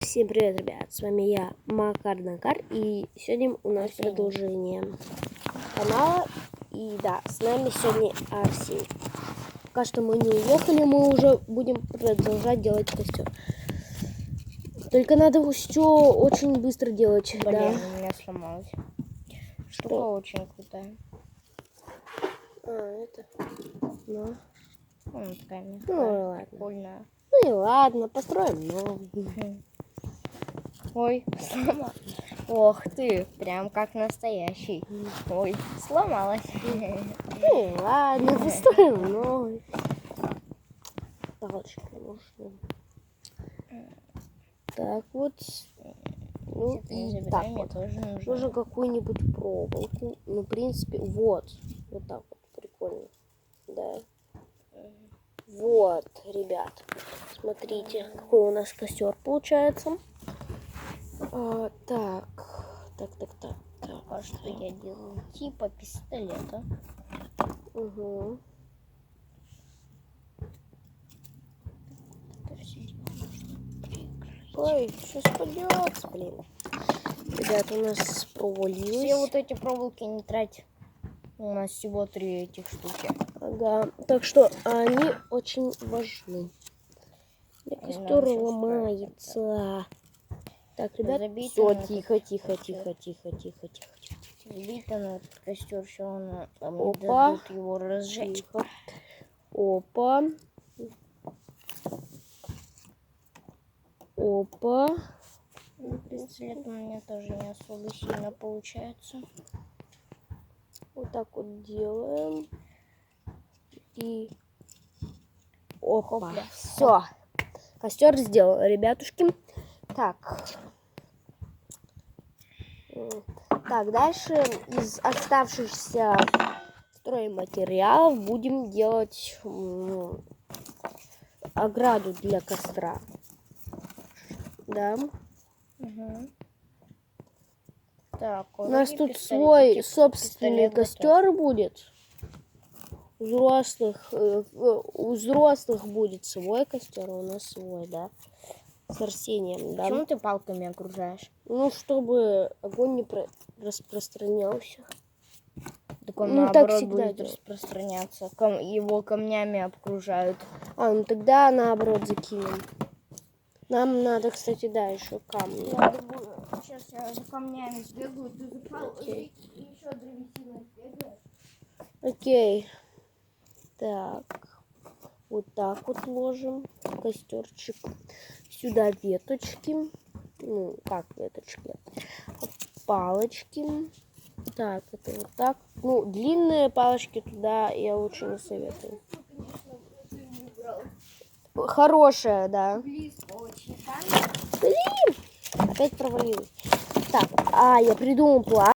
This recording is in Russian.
Всем привет, ребят, с вами я, Макар Накар, и сегодня у нас продолжение канала, и да, с нами сегодня Арсений. Пока что мы не уехали, мы уже будем продолжать делать костер. Только надо все очень быстро делать. Блин, да. у меня сломалось. Штука очень крутая. Это? Ну, Такая мягкая, ну ладно. прикольная. Ну и ладно, построим новый. Ой, сломалась. Ох ты, прям как настоящий. Ой, сломалась. Ну и ладно, построим новый. Палочки нужны. Так вот. Ну и так вот. Нужно какую-нибудь проволоку. Ну, в принципе, вот. Вот так вот. Прикольно. Да. Вот, ребят. Смотрите, какой у нас костер получается. Так. А что я делаю? Типа пистолета. Угу. Ой, сейчас пойдет, блин. Ребят, у нас провалилось. Все вот эти проволоки не трать. У нас всего 3 этих штуки. Ага. Так что они очень важны. Костер ломается. Так, ребят, все, тихо. Забито на этот костер, все равно Опа. дадут его разжечь. Тихо. Опа. Пистолет у меня тоже не особо сильно получается. Вот так вот делаем. И опа. Все. Костер сделал, ребятушки. Так, дальше из оставшихся стройматериалов будем делать ограду для костра. Да. Угу. Так, У нас тут свой собственный костер будет. У взрослых будет свой костер, а у нас свой, да. С Арсением, да. Почему ты палками окружаешь? Ну, чтобы огонь не распространялся. Так он, ну, наоборот, так всегда будет распространяться. Его камнями окружают. Ну тогда наоборот закинем. Нам надо, кстати, да, еще камни. Сейчас я за камнями сбегаю, ты за палкой и еще древесиной сбегаешь. Окей. Так. Вот так вот ложим костерчик. Сюда веточки. Ну, как веточки? Палочки. Так, это вот так. Ну, длинные палочки туда я лучше не советую. Хорошая, да. Блин, опять провалилась. Так, я придумал план.